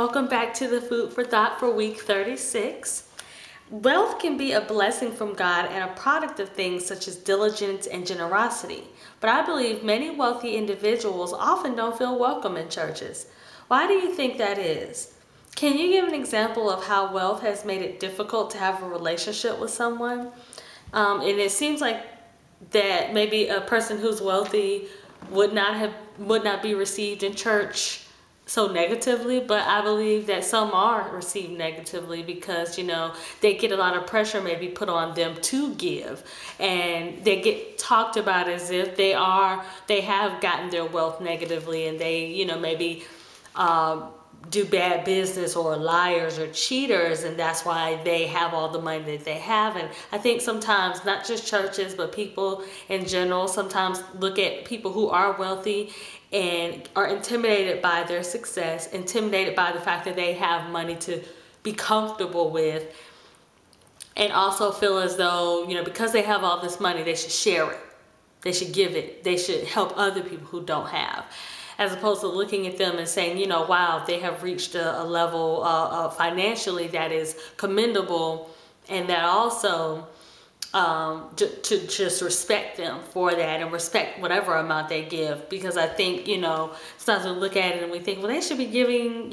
welcome back to the Food for Thought for week 36. Wealth can be a blessing from God and a product of things such as diligence and generosity. But I believe many wealthy individuals often don't feel welcome in churches. Why do you think that is? Can you give an example of how wealth has made it difficult to have a relationship with someone? And it seems like that maybe a person who's wealthy would not be received in church so negatively, but I believe that some are received negatively because, they get a lot of pressure maybe put on them to give, and they get talked about as if they have gotten their wealth negatively, and they, maybe do bad business or liars or cheaters, and that's why they have all the money that they have. And I think sometimes not just churches but people in general sometimes look at people who are wealthy and are intimidated by their success, intimidated by the fact that they have money to be comfortable with, and also feel as though, because they have all this money, they should share it, they should give it, they should help other people who don't have, as opposed to looking at them and saying, wow, they have reached a level financially that is commendable, and that also to just respect them for that and respect whatever amount they give. Because I think, sometimes we look at it and we think, well, they should be giving,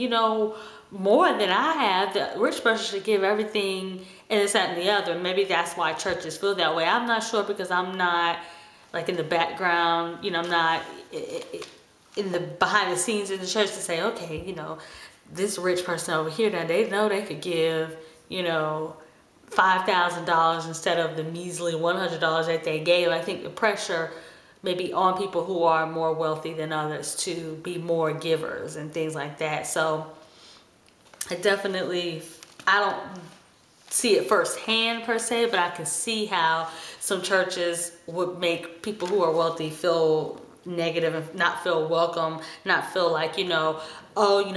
more than I have. The rich person should give everything and this, that, and the other. Maybe that's why churches feel that way. I'm not sure, because I'm not like in the background, I'm not in the behind the scenes in the church to say, okay, this rich person over here, now they know they could give, $5,000 instead of the measly $100 that they gave. I think the pressure may be on people who are more wealthy than others to be more givers and things like that. So I don't see it firsthand per se, but I can see how some churches would make people who are wealthy feel negative and not feel welcome, not feel like,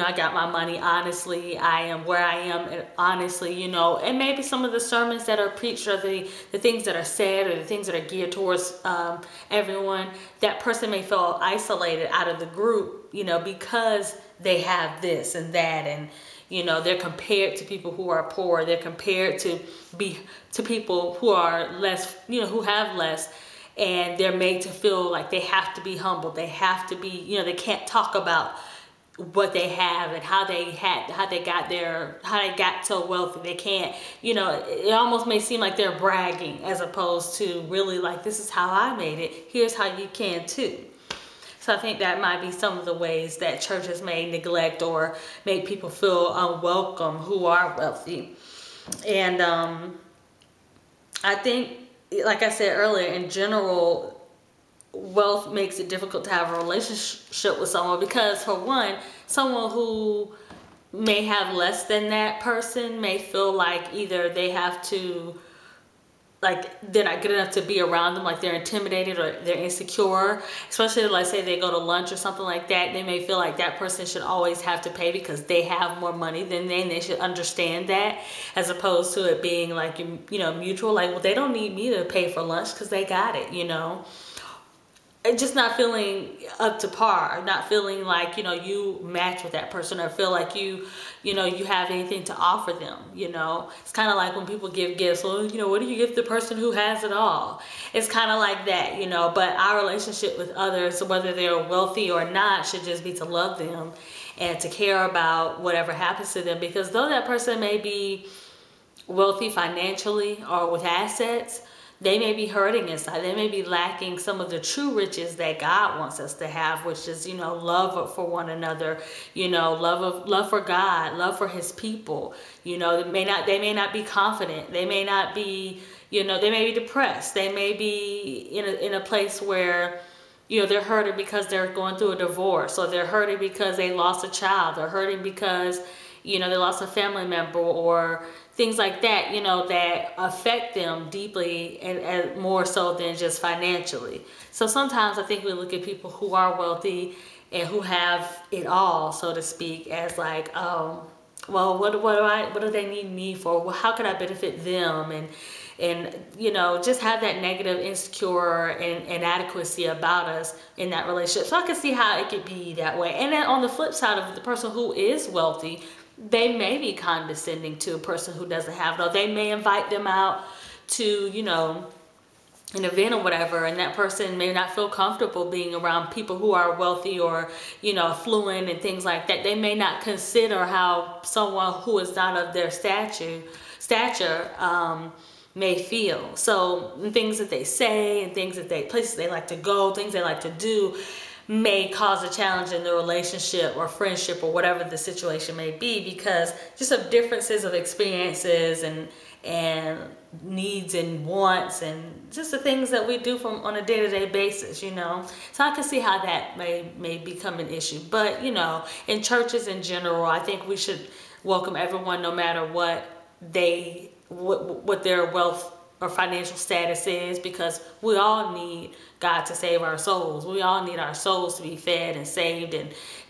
I got my money honestly, I am where I am and honestly, and maybe some of the sermons that are preached or the things that are said or the things that are geared towards everyone, that person may feel isolated out of the group, because they have this and that, and they're compared to people who are poor, they're compared to people who are less, who have less. And they're made to feel like they have to be humble. They have to be, they can't talk about what they have and how they got so wealthy. They can't, it almost may seem like they're bragging as opposed to really like, this is how I made it. Here's how you can too. So I think that might be some of the ways that churches may neglect or make people feel unwelcome who are wealthy. And I think, like I said earlier, in general, wealth makes it difficult to have a relationship with someone because, for one, someone who may have less than that person may feel like either they have to, like, they're not good enough to be around them, like they're intimidated or they're insecure. Especially, let's say they go to lunch or something like that, they may feel like that person should always have to pay because they have more money than they should understand that, as opposed to it being like, mutual, like, well, they don't need me to pay for lunch because they got it, And just not feeling up to par, not feeling like, you match with that person or feel like you have anything to offer them, It's kind of like when people give gifts, well, what do you give the person who has it all? It's kind of like that, but our relationship with others, whether they're wealthy or not, should just be to love them and to care about whatever happens to them, because though that person may be wealthy financially or with assets, they may be hurting inside. They may be lacking some of the true riches that God wants us to have, which is, love for one another, love for God, love for His people. They may not be confident. They may not be, they may be depressed. They may be in a place where, they're hurting because they're going through a divorce, or they're hurting because they lost a child. They're hurting because, they lost a family member, or things like that, that affect them deeply and more so than just financially. So sometimes I think we look at people who are wealthy and who have it all, so to speak, as like, well, what do they need me for? Well, how can I benefit them? And just have that negative, insecure, and inadequacy about us in that relationship. So I can see how it could be that way. And then on the flip side of the person who is wealthy, they may be condescending to a person who doesn't have it, or they may invite them out to, you know, an event or whatever, and that person may not feel comfortable being around people who are wealthy or, you know, affluent and things like that. They may not consider how someone who is not of their stature may feel. So things that they say and things that places they like to go, things they like to do may cause a challenge in the relationship or friendship or whatever the situation may be, because just of differences of experiences and needs and wants and just the things that we do on a day-to-day basis, you know. So I can see how that may become an issue. But, you know, in churches in general, I think we should welcome everyone no matter what their wealth or financial status is, because we all need God to save our souls. We all need our souls to be fed and saved,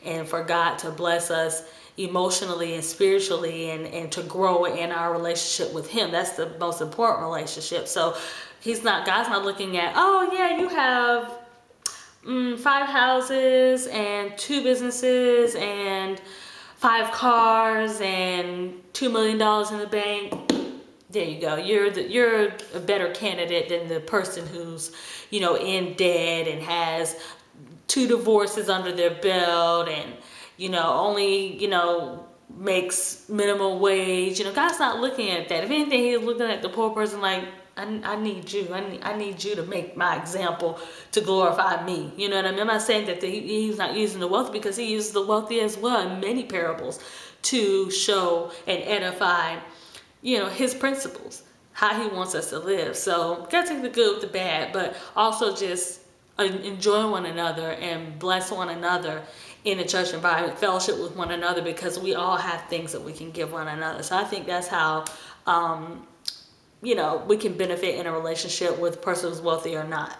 and for God to bless us emotionally and spiritually, and to grow in our relationship with Him. That's the most important relationship. So God's not looking at, oh yeah, you have 5 houses and 2 businesses and 5 cars and $2 million in the bank. There you go. You're a better candidate than the person who's, you know, in debt and has 2 divorces under their belt and, you know, only, you know, makes minimum wage. You know, God's not looking at that. If anything, He's looking at the poor person like, I need you. I need you to make my example to glorify me. You know what I mean? I'm not saying that He's not using the wealthy, because He uses the wealthy as well in many parables to show and edify, you know, His principles, how He wants us to live. So gotta take the good with the bad, but also just enjoy one another and bless one another in a church environment, fellowship with one another, because we all have things that we can give one another. So I think that's how, you know, we can benefit in a relationship with a person who's wealthy or not.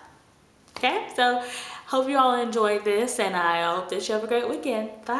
Okay, so hope you all enjoyed this, and I hope that you have a great weekend. Bye.